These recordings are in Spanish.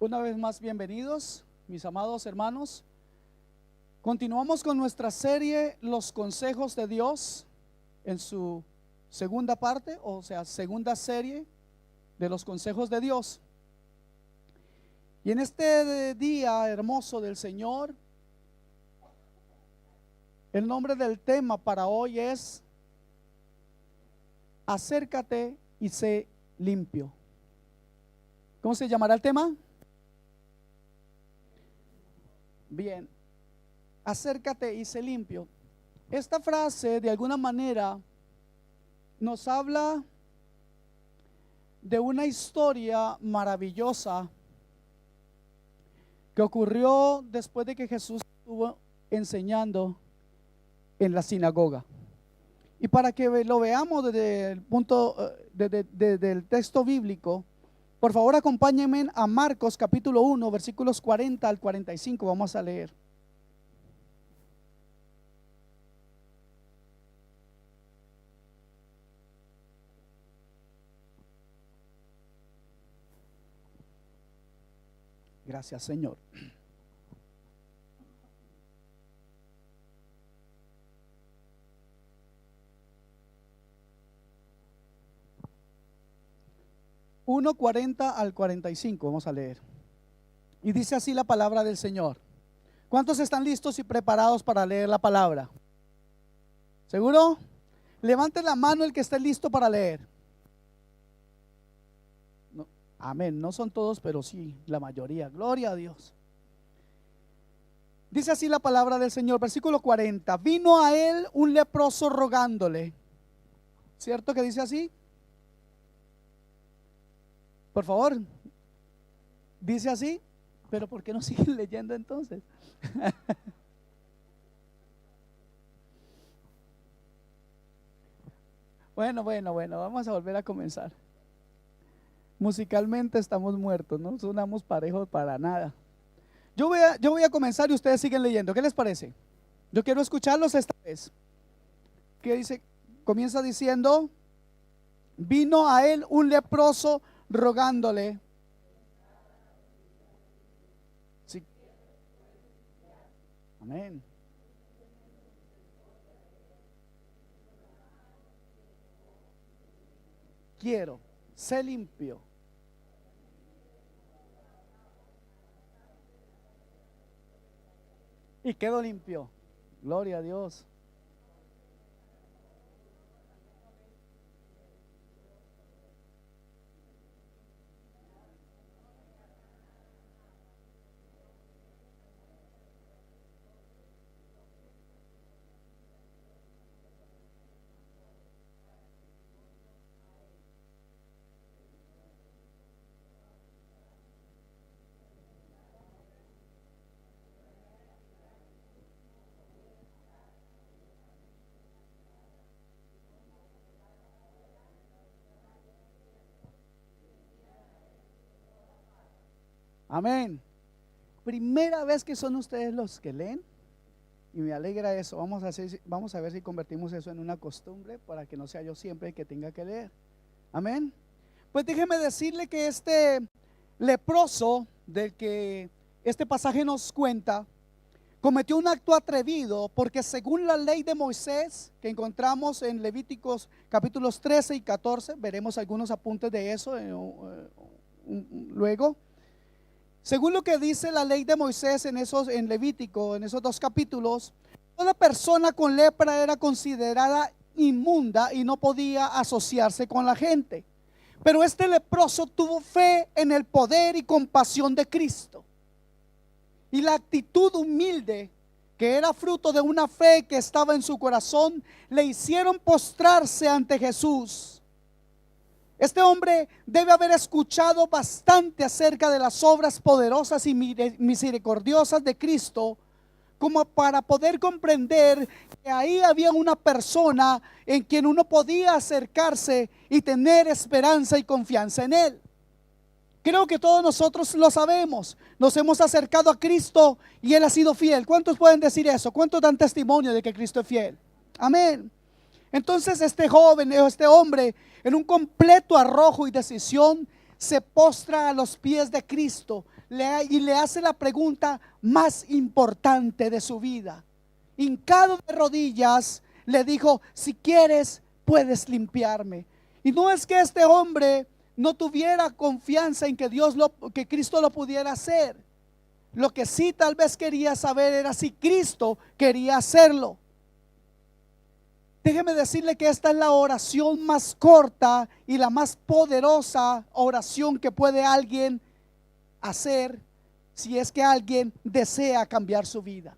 Una vez más, bienvenidos, mis amados hermanos. Continuamos con nuestra serie Los Consejos de Dios en su segunda parte, o sea, segunda serie de los consejos de Dios. Y en este día hermoso del Señor, el nombre del tema para hoy es: acércate y sé limpio. ¿Cómo se llamará el tema? Bien, acércate y sé limpio. Esta frase de alguna manera nos habla de una historia maravillosa que ocurrió después de que Jesús estuvo enseñando en la sinagoga. Y para que lo veamos desde el punto del texto bíblico, por favor acompáñenme a Marcos capítulo 1 versículos 40 al 45. Vamos a leer. Gracias, Señor. Uno 40 al 45, vamos a leer. Y dice así la palabra del Señor. ¿Cuántos están listos y preparados para leer la palabra? ¿Seguro? Levante la mano el que esté listo para leer. No, amén, no son todos, pero sí la mayoría. Gloria a Dios. Dice así la palabra del Señor, versículo 40. Vino a él un leproso rogándole. ¿Cierto que dice así? Por favor, dice así, pero ¿por qué no siguen leyendo entonces? Bueno, vamos a volver a comenzar. Musicalmente estamos muertos, no sonamos parejos para nada. Yo voy a comenzar y ustedes siguen leyendo. ¿Qué les parece? Yo quiero escucharlos esta vez. ¿Qué dice? Comienza diciendo: vino a él un leproso rogándole. Sí. Amén. Quiero, sé limpio. Y quedó limpio. Gloria a Dios. Amén. Primera vez que son ustedes los que leen, y me alegra eso. Vamos a ver si convertimos eso en una costumbre para que no sea yo siempre el que tenga que leer. Amén. Pues déjeme decirle que este leproso del que este pasaje nos cuenta cometió un acto atrevido, porque según la ley de Moisés que encontramos en Levíticos capítulos 13 y 14, veremos algunos apuntes de eso luego. Según lo que dice la ley de Moisés en Levítico, en esos dos capítulos, toda persona con lepra era considerada inmunda y no podía asociarse con la gente. Pero este leproso tuvo fe en el poder y compasión de Cristo. Y la actitud humilde, que era fruto de una fe que estaba en su corazón, le hicieron postrarse ante Jesús. Este hombre debe haber escuchado bastante acerca de las obras poderosas y misericordiosas de Cristo, como para poder comprender que ahí había una persona en quien uno podía acercarse y tener esperanza y confianza en él. Creo que todos nosotros lo sabemos. Nos hemos acercado a Cristo y Él ha sido fiel. ¿Cuántos pueden decir eso? ¿Cuántos dan testimonio de que Cristo es fiel? Amén. Entonces este joven o este hombre, en un completo arrojo y decisión, se postra a los pies de Cristo y le hace la pregunta más importante de su vida. Hincado de rodillas, le dijo: si quieres, puedes limpiarme. Y no es que este hombre no tuviera confianza en que Cristo lo pudiera hacer. Lo que sí tal vez quería saber era si Cristo quería hacerlo. Déjeme decirle que esta es la oración más corta y la más poderosa oración que puede alguien hacer si es que alguien desea cambiar su vida.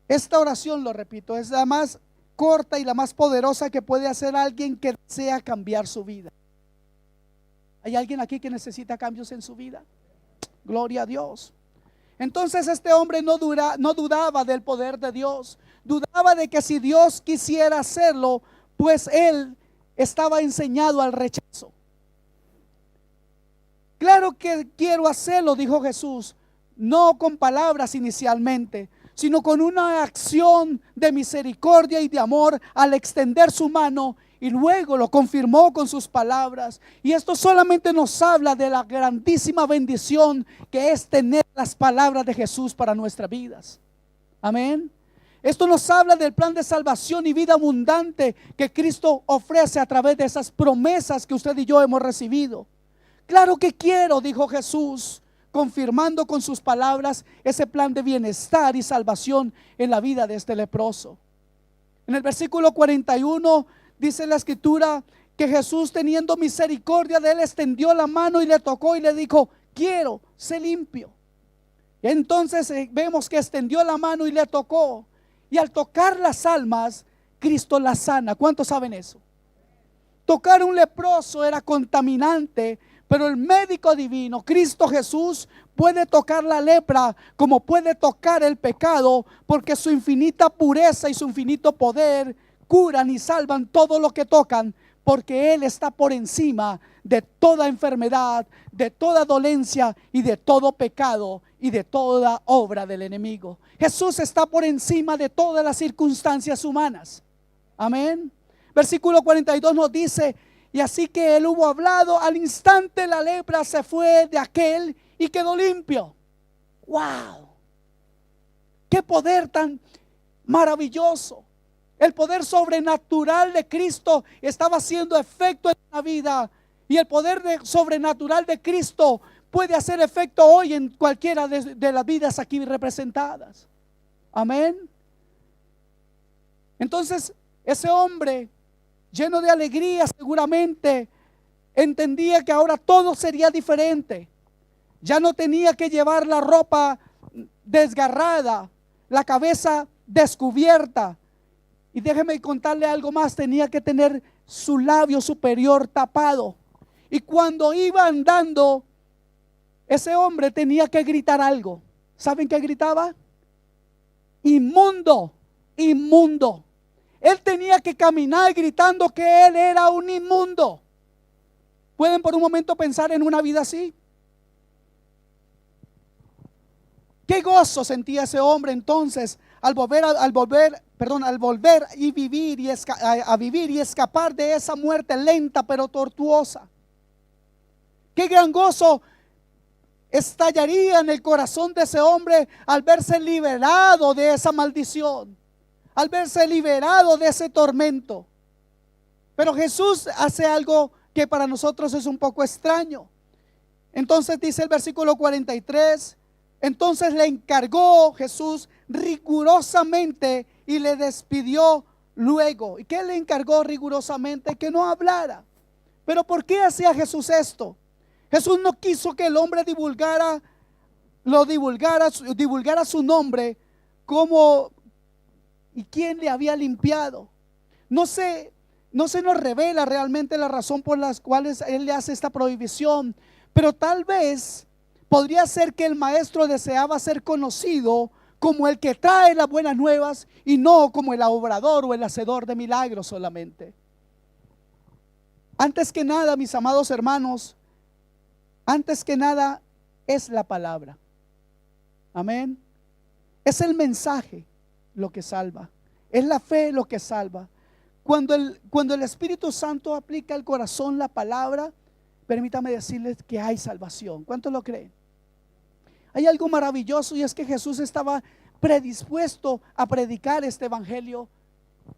Esta oración, lo repito, es la más corta y la más poderosa que puede hacer alguien que desea cambiar su vida. ¿Hay alguien aquí que necesita cambios en su vida? Gloria a Dios. Entonces este hombre no dudaba del poder de Dios. Dudaba de que si Dios quisiera hacerlo, pues él estaba enseñado al rechazo. Claro que quiero hacerlo, dijo Jesús, no con palabras inicialmente, sino con una acción de misericordia y de amor al extender su mano, y luego lo confirmó con sus palabras. Y esto solamente nos habla de la grandísima bendición que es tener las palabras de Jesús para nuestras vidas. Amén. Esto nos habla del plan de salvación y vida abundante que Cristo ofrece a través de esas promesas que usted y yo hemos recibido. Claro que quiero, dijo Jesús, confirmando con sus palabras ese plan de bienestar y salvación en la vida de este leproso. En el versículo 41 dice la escritura que Jesús, teniendo misericordia de él, extendió la mano y le tocó y le dijo: quiero, sé limpio. Y entonces vemos que extendió la mano y le tocó, y al tocar las almas, Cristo las sana. ¿Cuántos saben eso? Tocar un leproso era contaminante, pero el médico divino, Cristo Jesús, puede tocar la lepra como puede tocar el pecado, porque su infinita pureza y su infinito poder curan y salvan todo lo que tocan, porque Él está por encima de toda enfermedad, de toda dolencia y de todo pecado y de toda obra del enemigo. Jesús está por encima de todas las circunstancias humanas. Amén. Versículo 42 nos dice: y así que él hubo hablado, al instante la lepra se fue de aquel y quedó limpio. ¡Wow! ¡Qué poder tan maravilloso! El poder sobrenatural de Cristo estaba haciendo efecto en la vida, y el poder sobrenatural de Cristo puede hacer efecto hoy en cualquiera de las vidas aquí representadas. Amén. Entonces ese hombre, lleno de alegría, seguramente entendía que ahora todo sería diferente. Ya no tenía que llevar la ropa desgarrada, la cabeza descubierta. Y déjeme contarle algo más: tenía que tener su labio superior tapado. Y cuando iba andando, ese hombre tenía que gritar algo. ¿Saben qué gritaba? Inmundo, inmundo. Él tenía que caminar gritando que él era un inmundo. ¿Pueden por un momento pensar en una vida así? Qué gozo sentía ese hombre entonces al volver y vivir a vivir y escapar de esa muerte lenta pero tortuosa. Qué gran gozo estallaría en el corazón de ese hombre al verse liberado de esa maldición, al verse liberado de ese tormento. Pero Jesús hace algo que para nosotros es un poco extraño. Entonces dice el versículo 43: entonces le encargó Jesús rigurosamente y le despidió luego. ¿Y qué le encargó rigurosamente? Que no hablara. ¿Pero por qué hacía Jesús esto? Jesús no quiso que el hombre divulgara su nombre, como y quién le había limpiado. No se nos revela realmente la razón por las cuales él le hace esta prohibición, pero tal vez podría ser que el maestro deseaba ser conocido como el que trae las buenas nuevas y no como el obrador o el hacedor de milagros solamente. Antes que nada, mis amados hermanos, antes que nada es la palabra. Amén. Es el mensaje lo que salva. Es la fe lo que salva. Cuando el Espíritu Santo aplica al corazón la palabra, permítame decirles que hay salvación. ¿Cuántos lo creen? Hay algo maravilloso, y es que Jesús estaba predispuesto a predicar este evangelio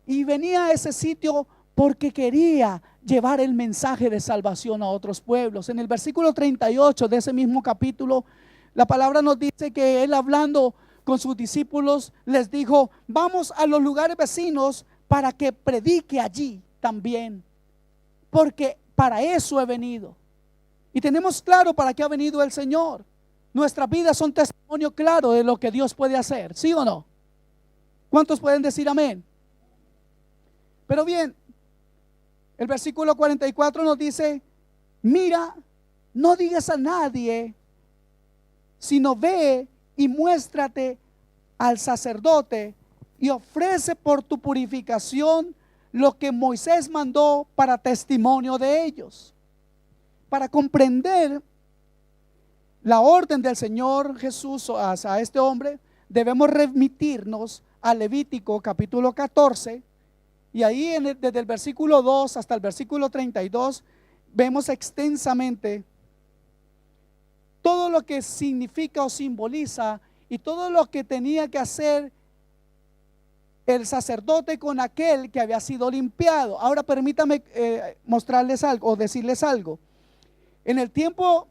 y venía a ese sitio porque quería llevar el mensaje de salvación a otros pueblos. En el versículo 38 de ese mismo capítulo, la palabra nos dice que él, hablando con sus discípulos, les dijo: vamos a los lugares vecinos para que predique allí también, porque para eso he venido. Y tenemos claro para qué ha venido el Señor. Nuestras vidas son testimonio claro de lo que Dios puede hacer, ¿sí o no? ¿Cuántos pueden decir amén? Pero bien, el versículo 44 nos dice: mira, no digas a nadie, sino ve y muéstrate al sacerdote y ofrece por tu purificación lo que Moisés mandó para testimonio de ellos. Para comprender la orden del Señor Jesús a este hombre, debemos remitirnos a Levítico capítulo 14, y ahí desde el versículo 2 hasta el versículo 32 vemos extensamente todo lo que significa o simboliza y todo lo que tenía que hacer el sacerdote con aquel que había sido limpiado. Ahora permítame mostrarles algo o decirles algo. En el tiempo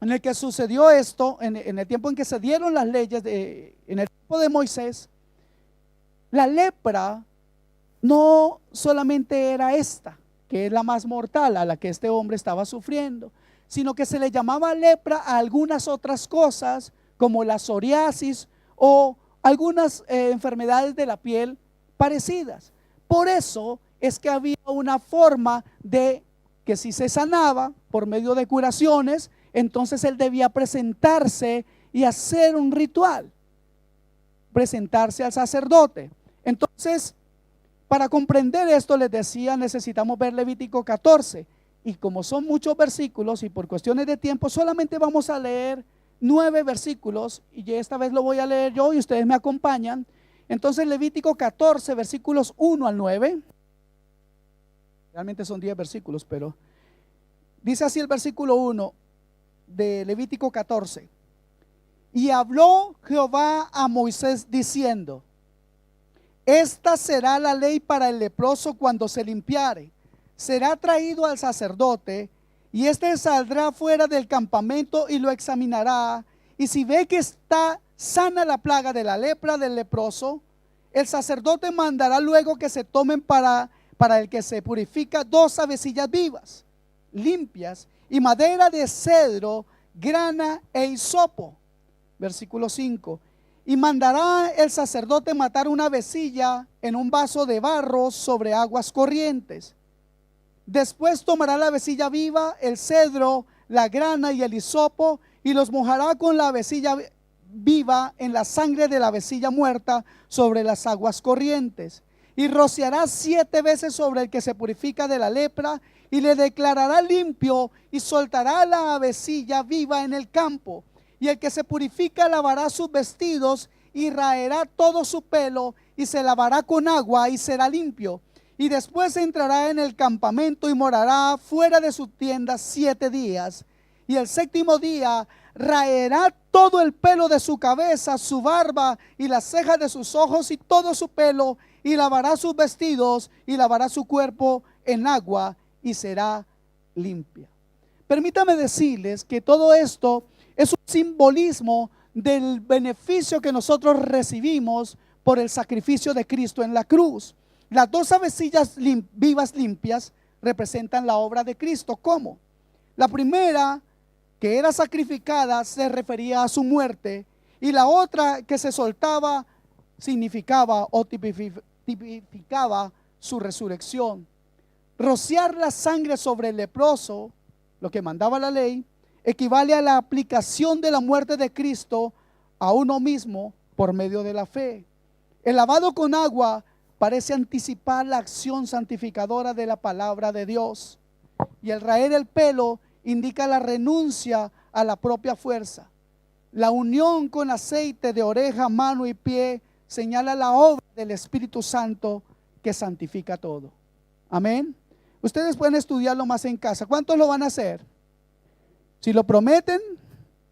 en el que sucedió esto, en el tiempo en que se dieron las leyes, en el tiempo de Moisés, la lepra no solamente era esta, que es la más mortal a la que este hombre estaba sufriendo, sino que se le llamaba lepra a algunas otras cosas, como la psoriasis o algunas enfermedades de la piel parecidas. Por eso es que había una forma de que si se sanaba por medio de curaciones, entonces él debía presentarse y hacer un ritual, presentarse al sacerdote. Entonces, para comprender esto, les decía, necesitamos ver Levítico 14, y como son muchos versículos y por cuestiones de tiempo solamente vamos a leer 9 versículos, y esta vez lo voy a leer yo y ustedes me acompañan. Entonces Levítico 14 versículos 1 al 9, realmente son 10 versículos, pero dice así el versículo 1 de Levítico 14: y habló Jehová a Moisés diciendo: esta será la ley para el leproso cuando se limpiare. Será traído al sacerdote, y éste saldrá fuera del campamento y lo examinará, y si ve que está sana la plaga de la lepra del leproso, el sacerdote mandará luego que se tomen para el que se purifica 2 avecillas vivas, limpias, y madera de cedro, grana e hisopo. Versículo 5: y mandará el sacerdote matar una avecilla en un vaso de barro sobre aguas corrientes. Después tomará la avecilla viva, el cedro, la grana y el hisopo, y los mojará con la avecilla viva en la sangre de la avecilla muerta sobre las aguas corrientes. Y rociará 7 veces sobre el que se purifica de la lepra, y le declarará limpio, y soltará la avecilla viva en el campo. Y el que se purifica lavará sus vestidos, y raerá todo su pelo, y se lavará con agua, y será limpio. Y después entrará en el campamento y morará fuera de su tienda 7 días. Y el 7º día raerá todo el pelo de su cabeza, su barba y las cejas de sus ojos y todo su pelo, y lavará sus vestidos y lavará su cuerpo en agua, y será limpia. Permítame decirles que todo esto es un simbolismo del beneficio que nosotros recibimos por el sacrificio de Cristo en la cruz. Las 2 avecillas vivas limpias representan la obra de Cristo. ¿Cómo? La primera, que era sacrificada, se refería a su muerte, y la otra, que se soltaba, significaba o tipificaba su resurrección. Rociar la sangre sobre el leproso, lo que mandaba la ley, equivale a la aplicación de la muerte de Cristo a uno mismo por medio de la fe. El lavado con agua parece anticipar la acción santificadora de la palabra de Dios, y el raer el pelo indica la renuncia a la propia fuerza. La unión con aceite de oreja, mano y pie señala la obra del Espíritu Santo que santifica todo. Amén. Ustedes pueden estudiarlo más en casa. ¿Cuántos lo van a hacer? Si lo prometen,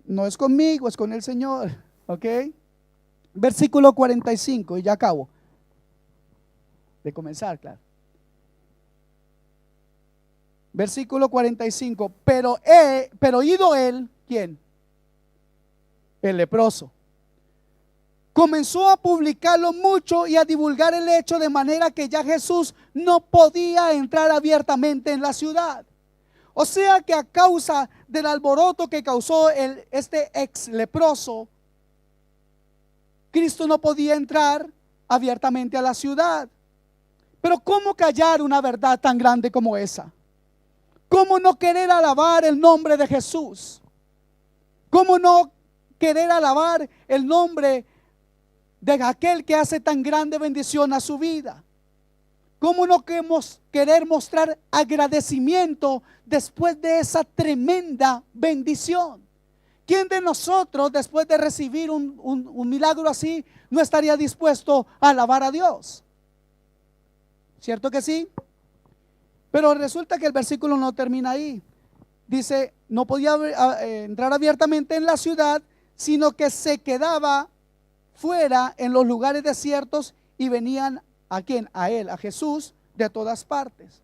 no es conmigo, es con el Señor. ¿Ok? Versículo 45, y ya acabo de comenzar, claro. Versículo 45, pero oído él, ¿quién? El leproso. Comenzó a publicarlo mucho y a divulgar el hecho, de manera que ya Jesús no podía entrar abiertamente en la ciudad. O sea que a causa del alboroto que causó este ex leproso, Cristo no podía entrar abiertamente a la ciudad. Pero ¿cómo callar una verdad tan grande como esa? ¿Cómo no querer alabar el nombre de Jesús? ¿Cómo no querer alabar el nombre de aquel que hace tan grande bendición a su vida? ¿Cómo no querer mostrar agradecimiento después de esa tremenda bendición? ¿Quién de nosotros, después de recibir un milagro así, no estaría dispuesto a alabar a Dios? ¿Cierto que sí? Pero resulta que el versículo no termina ahí. Dice, no podía entrar abiertamente en la ciudad, sino que se quedaba fuera en los lugares desiertos, y venían ¿a quién? A él, a Jesús, de todas partes.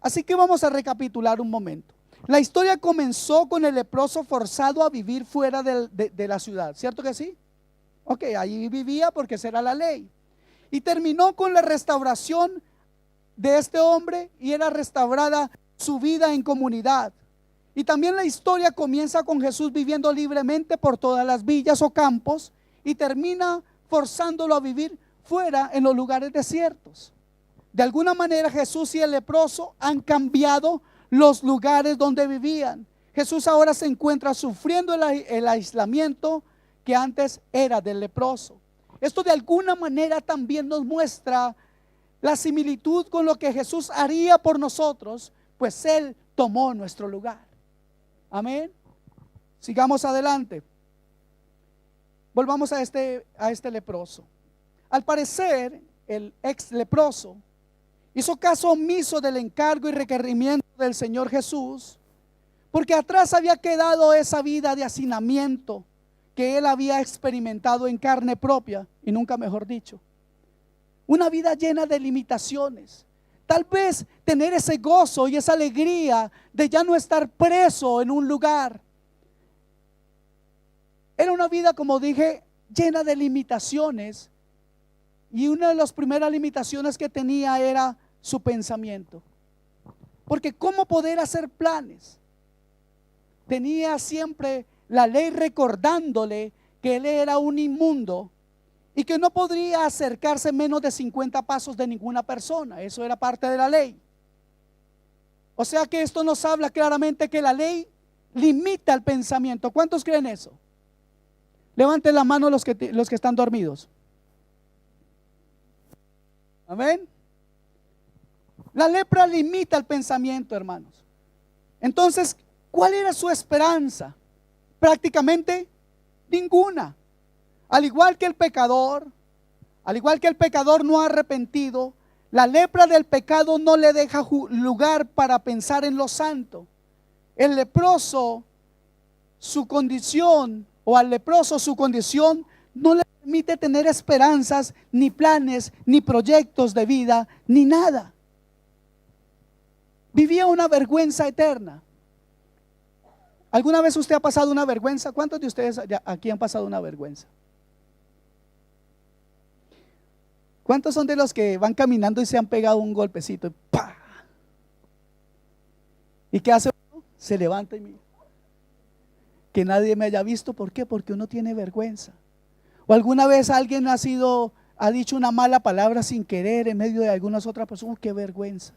Así que vamos a recapitular un momento. La historia comenzó con el leproso forzado a vivir fuera de la ciudad, ¿cierto que sí? Ok, ahí vivía porque esa era la ley. Y terminó con la restauración de este hombre, y era restaurada su vida en comunidad. Y también la historia comienza con Jesús viviendo libremente por todas las villas o campos, y termina forzándolo a vivir fuera en los lugares desiertos. De alguna manera Jesús y el leproso han cambiado los lugares donde vivían. Jesús ahora se encuentra sufriendo el aislamiento que antes era del leproso. Esto de alguna manera también nos muestra la similitud con lo que Jesús haría por nosotros, pues Él tomó nuestro lugar. Amén. Sigamos adelante. Volvamos a este leproso. Al parecer, el ex leproso hizo caso omiso del encargo y requerimiento del Señor Jesús, porque atrás había quedado esa vida de hacinamiento que él había experimentado en carne propia, y nunca mejor dicho. Una vida llena de limitaciones. Tal vez tener ese gozo y esa alegría de ya no estar preso en un lugar. Era una vida, como dije, llena de limitaciones, y una de las primeras limitaciones que tenía era su pensamiento. Porque ¿cómo poder hacer planes? Tenía siempre la ley recordándole que él era un inmundo y que no podría acercarse menos de 50 pasos de ninguna persona. Eso era parte de la ley. O sea que esto nos habla claramente que la ley limita el pensamiento. ¿Cuántos creen eso? Levanten la mano los que están dormidos. Amén. La lepra limita el pensamiento, hermanos. Entonces, ¿cuál era su esperanza? Prácticamente ninguna. Al igual que el pecador no arrepentido, la lepra del pecado no le deja lugar para pensar en lo santo. El leproso, su condición, o al leproso su condición, no le permite tener esperanzas, ni planes, ni proyectos de vida, ni nada. Vivía una vergüenza eterna. ¿Alguna vez usted ha pasado una vergüenza? ¿Cuántos de ustedes aquí han pasado una vergüenza? ¿Cuántos son de los que van caminando y se han pegado un golpecito? Y ¡pah! ¿Y qué hace uno? Se levanta y mira. Que nadie me haya visto. ¿Por qué? Porque uno tiene vergüenza. ¿O alguna vez alguien ha dicho una mala palabra sin querer en medio de algunas otras personas? ¡Qué vergüenza!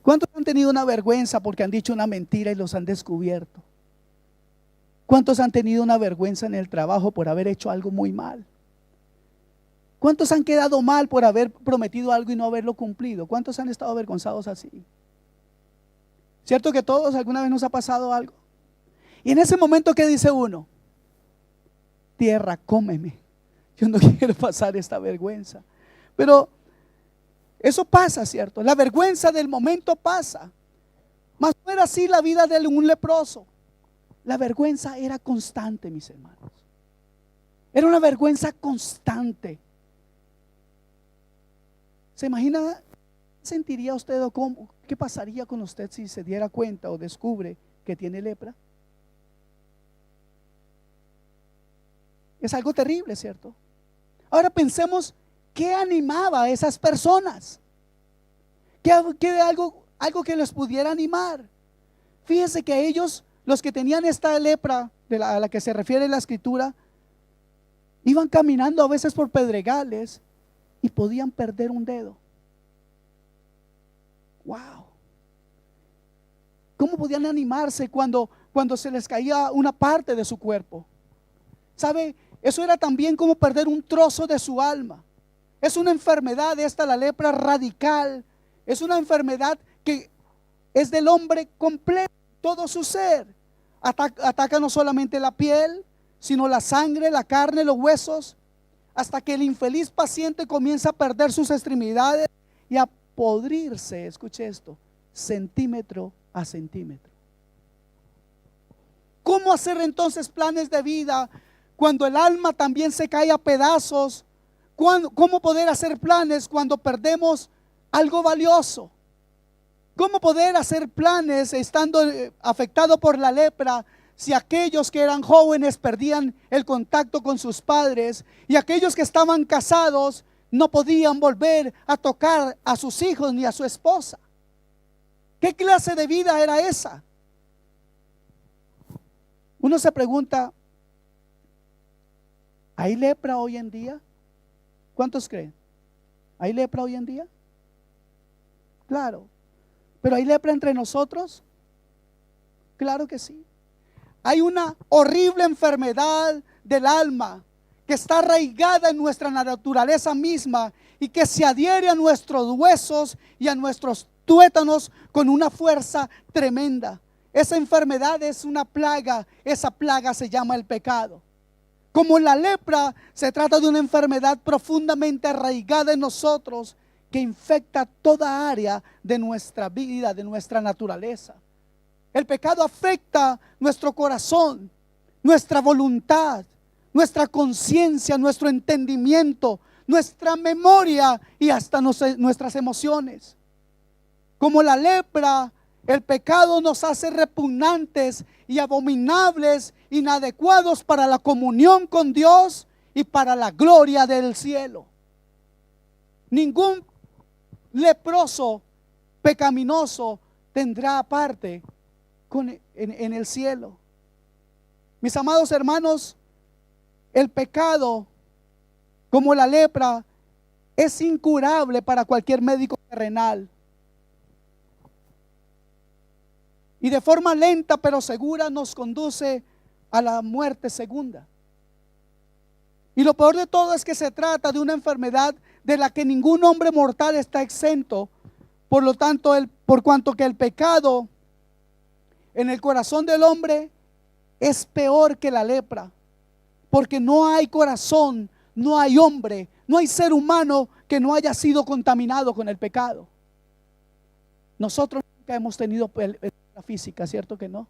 ¿Cuántos han tenido una vergüenza porque han dicho una mentira y los han descubierto? ¿Cuántos han tenido una vergüenza en el trabajo por haber hecho algo muy mal? ¿Cuántos han quedado mal por haber prometido algo y no haberlo cumplido? ¿Cuántos han estado avergonzados así? ¿Cierto que todos alguna vez nos ha pasado algo? Y en ese momento, ¿qué dice uno? Tierra, cómeme. Yo no quiero pasar esta vergüenza. Pero Eso pasa, ¿cierto? La vergüenza del momento pasa. Mas no era así la vida de un leproso. La vergüenza era constante, mis hermanos. Era una vergüenza constante. ¿Se imagina? ¿Sentiría usted o qué pasaría con usted si se diera cuenta o descubre que tiene lepra? Es algo terrible, ¿cierto? Ahora pensemos, ¿qué animaba a esas personas? ¿Qué algo que les pudiera animar? Fíjese que ellos, los que tenían esta lepra a la que se refiere la escritura, iban caminando a veces por pedregales y podían perder un dedo. Wow. ¿Cómo podían animarse cuando se les caía una parte de su cuerpo? ¿Sabe? Eso era también como perder un trozo de su alma. Es una enfermedad esta, la lepra radical. Es una enfermedad que es del hombre completo, todo su ser. Ataca no solamente la piel, sino la sangre, la carne, los huesos, hasta que el infeliz paciente comienza a perder sus extremidades y a podrirse, escuche esto, centímetro a centímetro. ¿Cómo hacer entonces planes de vida cuando el alma también se cae a pedazos? ¿Cómo poder hacer planes cuando perdemos algo valioso? ¿Cómo poder hacer planes estando afectado por la lepra si aquellos que eran jóvenes perdían el contacto con sus padres y aquellos que estaban casados no podían volver a tocar a sus hijos ni a su esposa? ¿Qué clase de vida era esa? Uno se pregunta, ¿hay lepra hoy en día? ¿Cuántos creen? ¿Hay lepra hoy en día? Claro. ¿Pero hay lepra entre nosotros? Claro que sí. Hay una horrible enfermedad del alma que está arraigada en nuestra naturaleza misma y que se adhiere a nuestros huesos y a nuestros tuétanos con una fuerza tremenda. Esa enfermedad es una plaga. Esa plaga se llama el pecado. Como la lepra, se trata de una enfermedad profundamente arraigada en nosotros que infecta toda área de nuestra vida, de nuestra naturaleza. El pecado afecta nuestro corazón, nuestra voluntad, nuestra conciencia, nuestro entendimiento, nuestra memoria y hasta nuestras emociones. Como la lepra, el pecado nos hace repugnantes y abominables, inadecuados para la comunión con Dios y para la gloria del cielo. Ningún leproso pecaminoso tendrá parte en el cielo. Mis amados hermanos, el pecado, como la lepra, es incurable para cualquier médico terrenal. Y de forma lenta pero segura nos conduce a la muerte segunda. Y lo peor de todo es que se trata de una enfermedad de la que ningún hombre mortal está exento. Por lo tanto, por cuanto que el pecado en el corazón del hombre es peor que la lepra. Porque no hay corazón, no hay hombre, no hay ser humano que no haya sido contaminado con el pecado. Nosotros nunca hemos tenido la física, ¿cierto que no?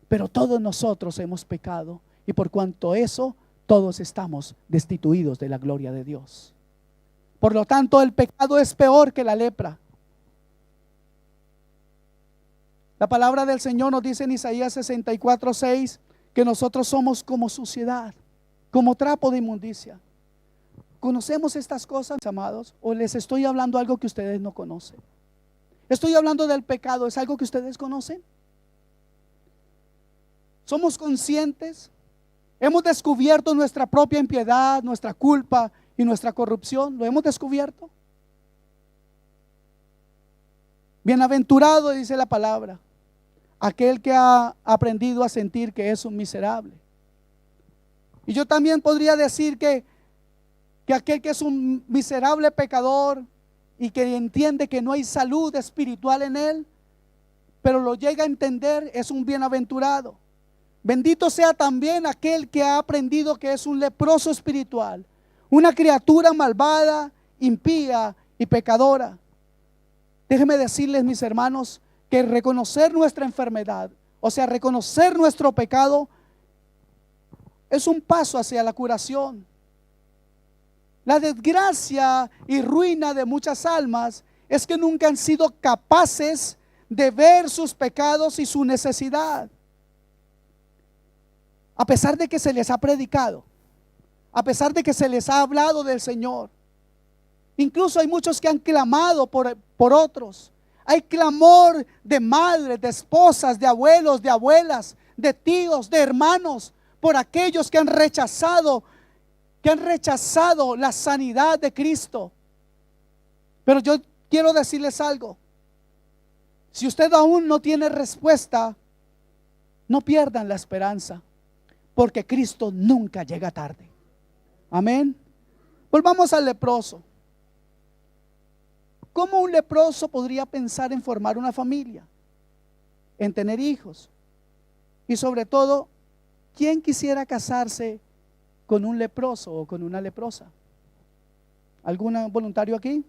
Pero todos nosotros hemos pecado y por cuanto eso, todos estamos destituidos de la gloria de Dios. Por lo tanto, el pecado es peor que la lepra. La palabra del Señor nos dice en Isaías 64:6 que nosotros somos como suciedad, como trapo de inmundicia. ¿Conocemos estas cosas, amados? ¿O les estoy hablando algo que ustedes no conocen? Estoy hablando del pecado, ¿es algo que ustedes conocen? ¿Somos conscientes? ¿Hemos descubierto nuestra propia impiedad, nuestra culpa y nuestra corrupción? ¿Lo hemos descubierto? Bienaventurado, dice la palabra, aquel que ha aprendido a sentir que es un miserable. Y yo también podría decir que aquel que es un miserable pecador y que entiende que no hay salud espiritual en él, pero lo llega a entender, es un bienaventurado. Bendito sea también aquel que ha aprendido que es un leproso espiritual, una criatura malvada, impía y pecadora. Déjenme decirles, mis hermanos, que reconocer nuestra enfermedad, o sea, reconocer nuestro pecado, es un paso hacia la curación. La desgracia y ruina de muchas almas es que nunca han sido capaces de ver sus pecados y su necesidad. A pesar de que se les ha predicado, a pesar de que se les ha hablado del Señor. Incluso hay muchos que han clamado por otros. Hay clamor de madres, de esposas, de abuelos, de abuelas, de tíos, de hermanos, por aquellos que han rechazado la sanidad de Cristo. Pero yo quiero decirles algo. Si usted aún no tiene respuesta, no pierdan la esperanza, porque Cristo nunca llega tarde. Amén. Volvamos al leproso. ¿Cómo un leproso podría pensar en formar una familia, en tener hijos? Y sobre todo, ¿quién quisiera casarse con un leproso o con una leprosa? ¿Algún voluntario aquí?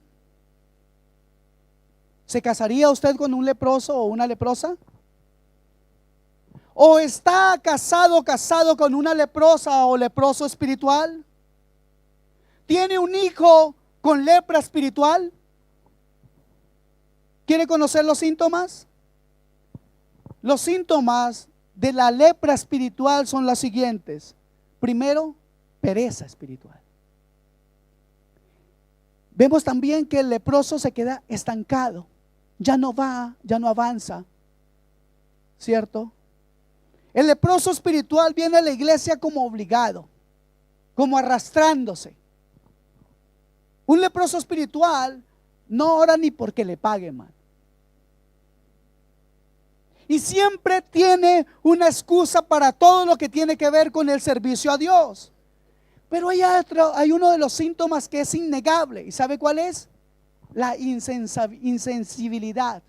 ¿Se casaría usted con un leproso o una leprosa? ¿O está casado con una leprosa o leproso espiritual? ¿Tiene un hijo con lepra espiritual? ¿Quiere conocer los síntomas? Los síntomas de la lepra espiritual son los siguientes. Primero, pereza espiritual. Vemos también que el leproso se queda estancado, ya no va, ya no avanza, ¿cierto? El leproso espiritual viene a la iglesia como obligado, como arrastrándose. Un leproso espiritual no ora ni porque le paguen, man. Y siempre tiene una excusa para todo lo que tiene que ver con el servicio a Dios. Pero hay uno de los síntomas que es innegable. ¿Y sabe cuál es? La insensibilidad.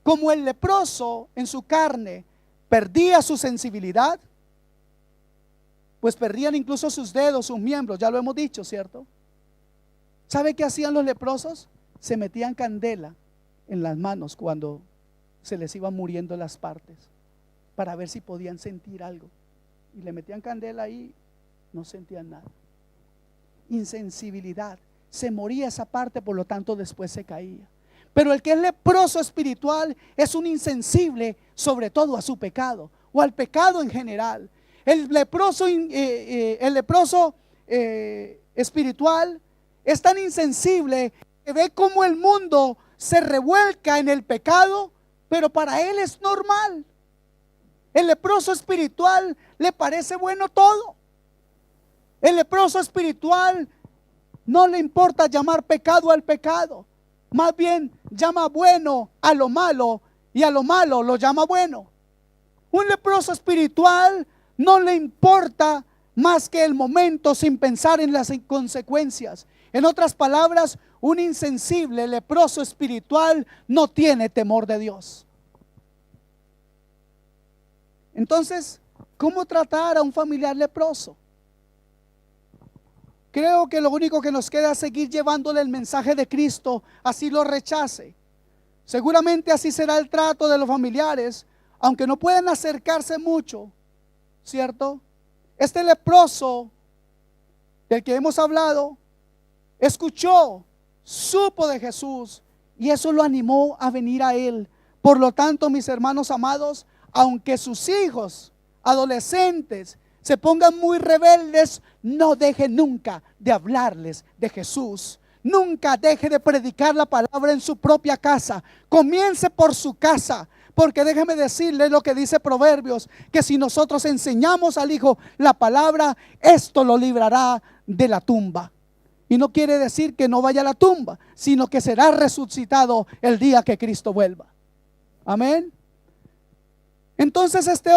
Como el leproso en su carne perdía su sensibilidad, pues perdían incluso sus dedos, sus miembros, ya lo hemos dicho, ¿cierto? ¿Sabe qué hacían los leprosos? Se metían candela en las manos cuando se les iban muriendo las partes, para ver si podían sentir algo. Y le metían candela ahí, no sentían nada. Insensibilidad. Se moría esa parte, por lo tanto después se caía. Pero el que es leproso espiritual es un insensible sobre todo a su pecado o al pecado en general. El leproso espiritual es tan insensible que ve cómo el mundo se revuelca en el pecado, pero para él es normal. El leproso espiritual le parece bueno todo. El leproso espiritual no le importa llamar pecado al pecado, más bien llama bueno a lo malo y a lo malo lo llama bueno. Un leproso espiritual no le importa más que el momento sin pensar en las consecuencias. En otras palabras, un insensible leproso espiritual no tiene temor de Dios. Entonces, ¿cómo tratar a un familiar leproso? Creo que lo único que nos queda es seguir llevándole el mensaje de Cristo, así lo rechace. Seguramente así será el trato de los familiares, aunque no puedan acercarse mucho, ¿cierto? Este leproso del que hemos hablado escuchó, supo de Jesús y eso lo animó a venir a él. Por lo tanto, mis hermanos amados, aunque sus hijos adolescentes se pongan muy rebeldes, no deje nunca de hablarles de Jesús. Nunca deje de predicar la palabra en su propia casa. Comience por su casa, porque déjeme decirle lo que dice Proverbios, que si nosotros enseñamos al hijo la palabra, esto lo librará de la tumba. Y no quiere decir que no vaya a la tumba, sino que será resucitado el día que Cristo vuelva. Amén. Entonces este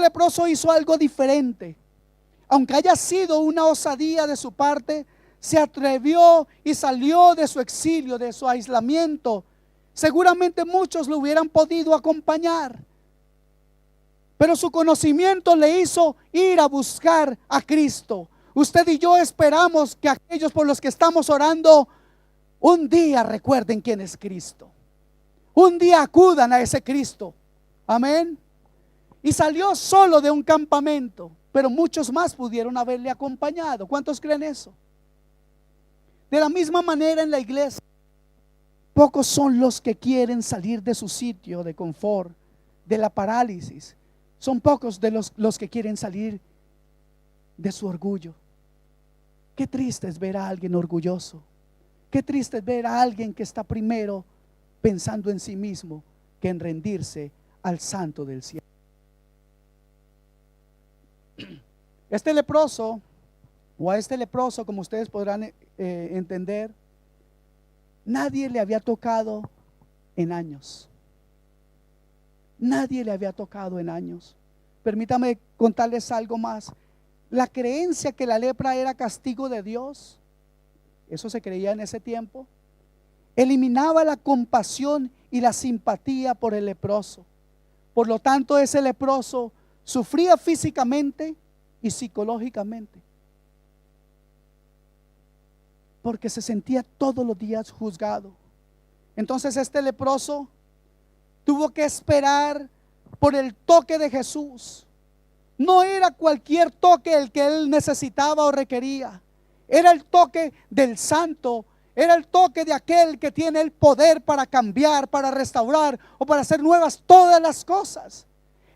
leproso hizo algo diferente. Aunque haya sido una osadía de su parte, se atrevió y salió de su exilio, de su aislamiento. Seguramente muchos lo hubieran podido acompañar, pero su conocimiento le hizo ir a buscar a Cristo. Usted y yo esperamos que aquellos por los que estamos orando un día recuerden quién es Cristo. Un día acudan a ese Cristo. Amén. Y salió solo de un campamento, pero muchos más pudieron haberle acompañado. ¿Cuántos creen eso? De la misma manera en la iglesia, pocos son los que quieren salir de su sitio de confort, de la parálisis. Son pocos de los que quieren salir de su orgullo. Qué triste es ver a alguien orgulloso. Qué triste es ver a alguien que está primero pensando en sí mismo que en rendirse al Santo del cielo. Este leproso, o a este leproso, como ustedes podrán entender, nadie le había tocado en años. Nadie le había tocado en años. Permítame contarles algo más. La creencia que la lepra era castigo de Dios, eso se creía en ese tiempo, eliminaba la compasión y la simpatía por el leproso. Por lo tanto, ese leproso sufría físicamente y psicológicamente, porque se sentía todos los días juzgado. Entonces este leproso tuvo que esperar por el toque de Jesús. No era cualquier toque el que él necesitaba o requería. Era el toque del Santo. Era el toque de aquel que tiene el poder para cambiar, para restaurar o para hacer nuevas todas las cosas.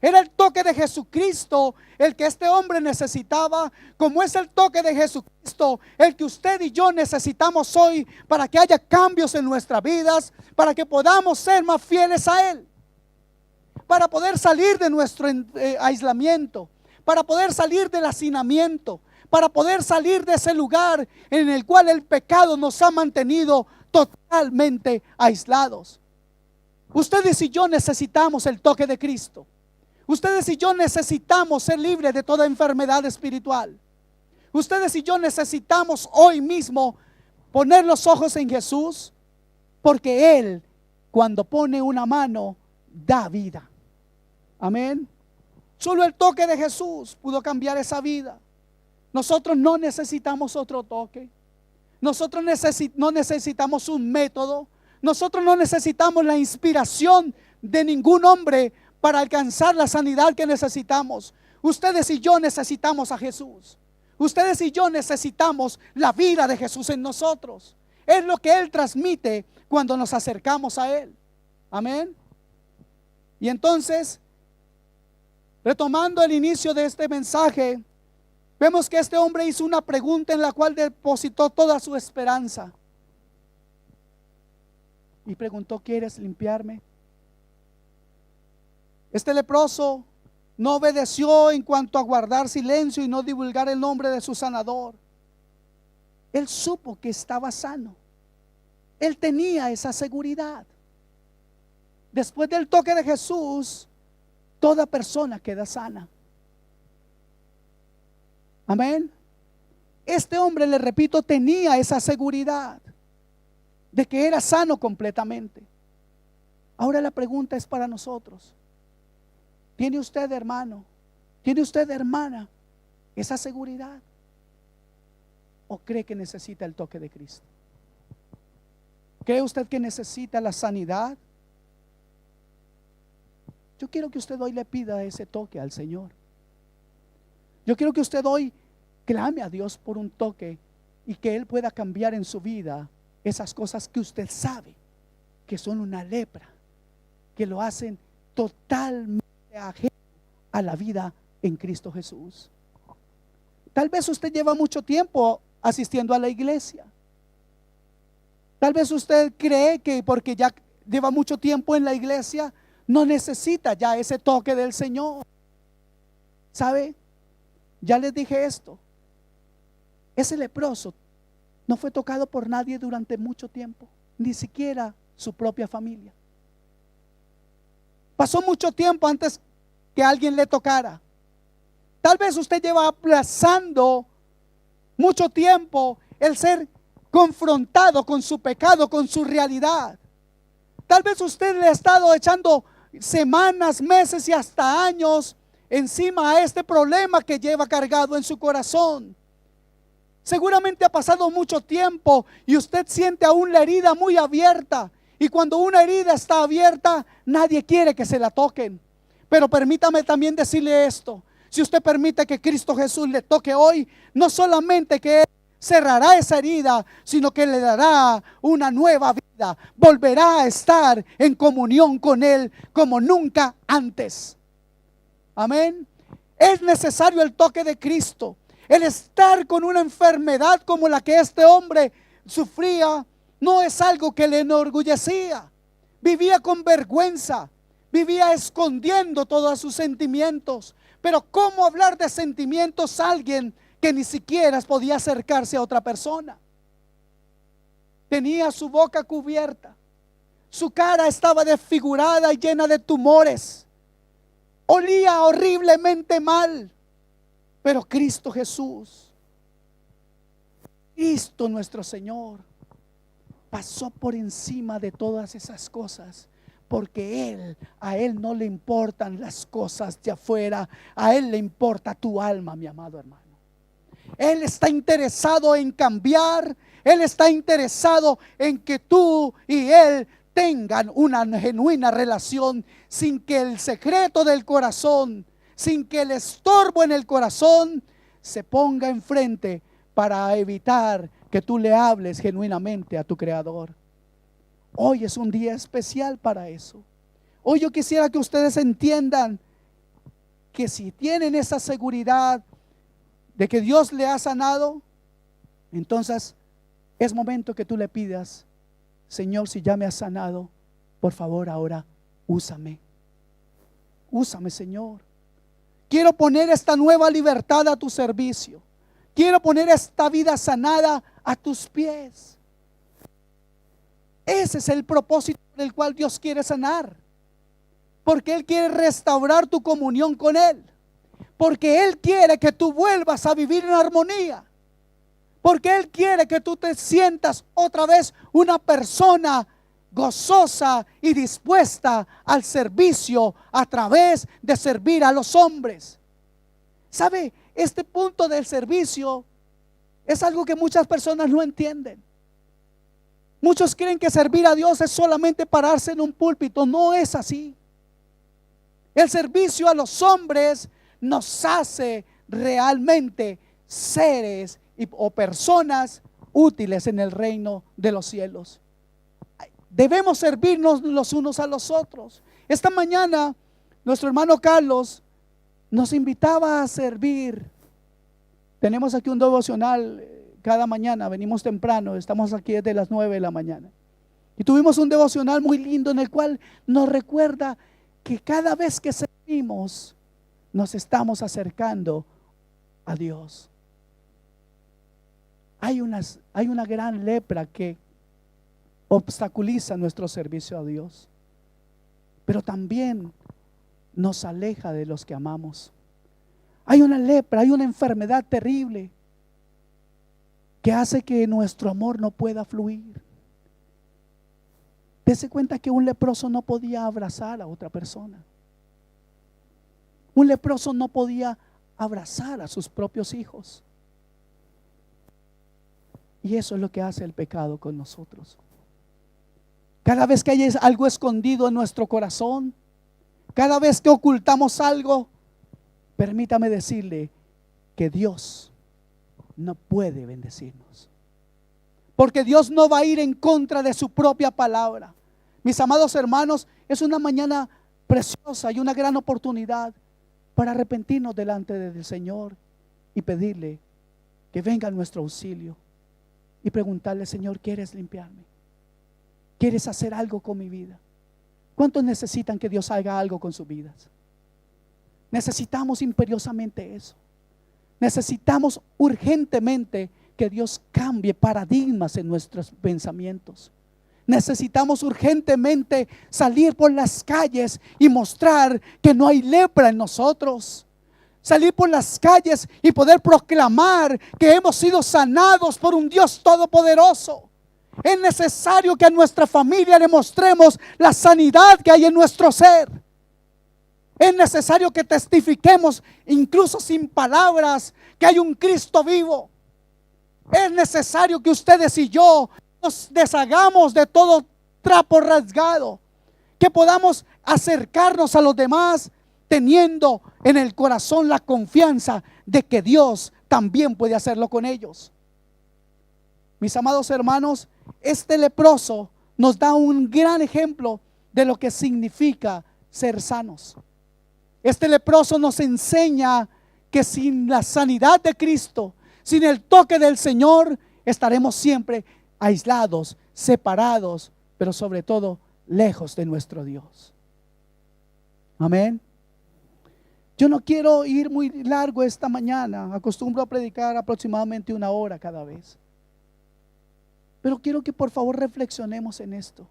Era el toque de Jesucristo el que este hombre necesitaba, como es el toque de Jesucristo el que usted y yo necesitamos hoy para que haya cambios en nuestras vidas, para que podamos ser más fieles a Él, para poder salir de nuestro aislamiento, para poder salir del hacinamiento, para poder salir de ese lugar en el cual el pecado nos ha mantenido totalmente aislados. Ustedes y yo necesitamos el toque de Cristo. Ustedes y yo necesitamos ser libres de toda enfermedad espiritual. Ustedes y yo necesitamos hoy mismo poner los ojos en Jesús, porque Él, cuando pone una mano, da vida. Amén. Solo el toque de Jesús pudo cambiar esa vida. Nosotros no necesitamos otro toque. Nosotros no necesitamos un método. Nosotros no necesitamos la inspiración de ningún hombre para alcanzar la sanidad que necesitamos. Ustedes y yo necesitamos a Jesús. Ustedes y yo necesitamos la vida de Jesús en nosotros. Es lo que Él transmite cuando nos acercamos a Él. Amén. Y entonces, retomando el inicio de este mensaje, vemos que este hombre hizo una pregunta en la cual depositó toda su esperanza. Y preguntó: ¿quieres limpiarme? Este leproso no obedeció en cuanto a guardar silencio y no divulgar el nombre de su sanador. Él supo que estaba sano. Él tenía esa seguridad. Después del toque de Jesús, toda persona queda sana. Amén. Este hombre, le repito, tenía esa seguridad de que era sano completamente. Ahora la pregunta es para nosotros: ¿tiene usted, hermano? ¿Tiene usted, hermana, esa seguridad? ¿O cree que necesita el toque de Cristo? ¿Cree usted que necesita la sanidad? Yo quiero que usted hoy le pida ese toque al Señor. Yo quiero que usted hoy clame a Dios por un toque y que Él pueda cambiar en su vida esas cosas que usted sabe que son una lepra, que lo hacen totalmente ajeno a la vida en Cristo Jesús. Tal vez usted lleva mucho tiempo asistiendo a la iglesia. Tal vez usted cree que porque ya lleva mucho tiempo en la iglesia no necesita ya ese toque del Señor. ¿Sabe? Ya les dije esto. Ese leproso no fue tocado por nadie durante mucho tiempo, ni siquiera su propia familia. Pasó mucho tiempo antes que alguien le tocara. Tal vez usted lleva aplazando mucho tiempo el ser confrontado con su pecado, con su realidad. Tal vez usted le ha estado echando semanas, meses y hasta años encima a este problema que lleva cargado en su corazón. Seguramente ha pasado mucho tiempo y usted siente aún la herida muy abierta. Y cuando una herida está abierta, nadie quiere que se la toquen. Pero permítame también decirle esto: si usted permite que Cristo Jesús le toque hoy, no solamente que Él cerrará esa herida, sino que le dará una nueva vida. Volverá a estar en comunión con Él como nunca antes. Amén. Es necesario el toque de Cristo. El estar con una enfermedad como la que este hombre sufría no es algo que le enorgullecía. Vivía con vergüenza, vivía escondiendo todos sus sentimientos. Pero ¿cómo hablar de sentimientos a alguien que ni siquiera podía acercarse a otra persona? Tenía su boca cubierta, su cara estaba desfigurada y llena de tumores, olía horriblemente mal. Pero Cristo Jesús, Cristo nuestro Señor, pasó por encima de todas esas cosas, porque a Él no le importan las cosas de afuera, a Él le importa tu alma, mi amado hermano. Él está interesado en cambiar, Él está interesado en que tú y Él tengan una genuina relación, sin que el secreto del corazón, sin que el estorbo en el corazón se ponga enfrente para evitar que tú le hables genuinamente a tu Creador. Hoy es un día especial para eso. Hoy yo quisiera que ustedes entiendan que si tienen esa seguridad de que Dios le ha sanado, entonces es momento que tú le pidas: Señor, si ya me has sanado, por favor ahora úsame. Úsame, Señor. Quiero poner esta nueva libertad a tu servicio. Quiero poner esta vida sanada a tus pies. Ese es el propósito por el cual Dios quiere sanar. Porque Él quiere restaurar tu comunión con Él. Porque Él quiere que tú vuelvas a vivir en armonía. Porque Él quiere que tú te sientas otra vez una persona gozosa y dispuesta al servicio a través de servir a los hombres. ¿Sabe? Este punto del servicio es algo que muchas personas no entienden. Muchos creen que servir a Dios es solamente pararse en un púlpito. No es así. El servicio a los hombres nos hace realmente seres o personas útiles en el reino de los cielos. Debemos servirnos los unos a los otros. Esta mañana nuestro hermano Carlos nos invitaba a servir. Tenemos aquí un devocional cada mañana, venimos temprano, estamos aquí desde las 9 de la mañana. Y tuvimos un devocional muy lindo en el cual nos recuerda que cada vez que servimos nos estamos acercando a Dios. Hay una gran lepra que obstaculiza nuestro servicio a Dios, pero también nos aleja de los que amamos. Hay una lepra, hay una enfermedad terrible que hace que nuestro amor no pueda fluir. Dese cuenta que un leproso no podía abrazar a otra persona. Un leproso no podía abrazar a sus propios hijos. Y eso es lo que hace el pecado con nosotros. Cada vez que hay algo escondido en nuestro corazón, cada vez que ocultamos algo, permítame decirle que Dios no puede bendecirnos, porque Dios no va a ir en contra de su propia palabra. Mis amados hermanos, es una mañana preciosa y una gran oportunidad para arrepentirnos delante del Señor y pedirle que venga a nuestro auxilio y preguntarle: Señor, ¿quieres limpiarme? ¿Quieres hacer algo con mi vida? ¿Cuántos necesitan que Dios haga algo con sus vidas? Necesitamos imperiosamente eso. Necesitamos urgentemente que Dios cambie paradigmas en nuestros pensamientos. Necesitamos urgentemente salir por las calles y mostrar que no hay lepra en nosotros. Salir por las calles y poder proclamar que hemos sido sanados por un Dios todopoderoso. Es necesario que a nuestra familia le mostremos la sanidad que hay en nuestro ser. Es necesario que testifiquemos, incluso sin palabras, que hay un Cristo vivo. Es necesario que ustedes y yo nos deshagamos de todo trapo rasgado, que podamos acercarnos a los demás teniendo en el corazón la confianza de que Dios también puede hacerlo con ellos. Mis amados hermanos, este leproso nos da un gran ejemplo de lo que significa ser sanos. Este leproso nos enseña que sin la sanidad de Cristo, sin el toque del Señor, estaremos siempre aislados, separados, pero sobre todo lejos de nuestro Dios. Amén. Yo no quiero ir muy largo esta mañana. Acostumbro a predicar aproximadamente 1 hora cada vez. Pero quiero que por favor reflexionemos en esto.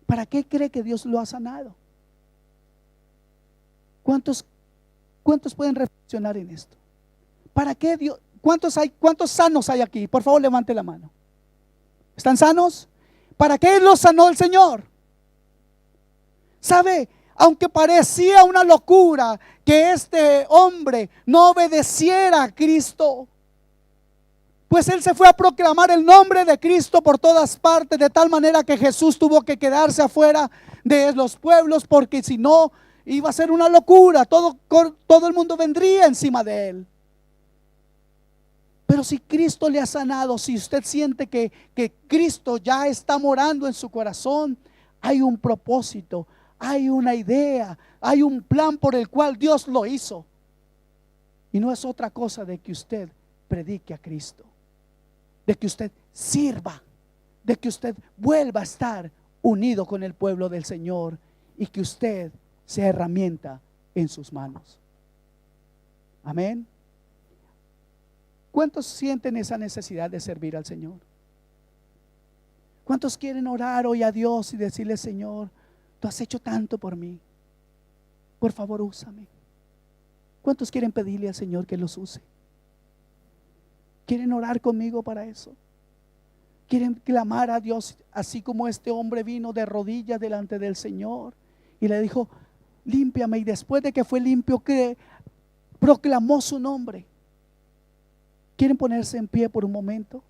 ¿Para qué cree que Dios lo ha sanado? ¿Cuántos pueden reflexionar en esto? ¿Para qué Dios? ¿Cuántos sanos hay aquí? Por favor, levante la mano. ¿Están sanos? ¿Para qué los sanó el Señor? ¿Sabe? Aunque parecía una locura que este hombre no obedeciera a Cristo, pues él se fue a proclamar el nombre de Cristo por todas partes, de tal manera que Jesús tuvo que quedarse afuera de los pueblos, porque si no iba a ser una locura, todo el mundo vendría encima de él. Pero si Cristo le ha sanado, si usted siente que Cristo ya está morando en su corazón, hay un propósito, hay una idea, hay un plan por el cual Dios lo hizo. Y no es otra cosa de que usted predique a Cristo, de que usted sirva, de que usted vuelva a estar unido con el pueblo del Señor y que usted sea herramienta en sus manos. Amén. ¿Cuántos sienten esa necesidad de servir al Señor? ¿Cuántos quieren orar hoy a Dios y decirle: Señor, tú has hecho tanto por mí, por favor úsame? ¿Cuántos quieren pedirle al Señor que los use? ¿Quieren orar conmigo para eso? ¿Quieren clamar a Dios así como este hombre vino de rodillas delante del Señor y le dijo: límpiame? Y después de que fue limpio, que proclamó su nombre. ¿Quieren ponerse en pie por un momento?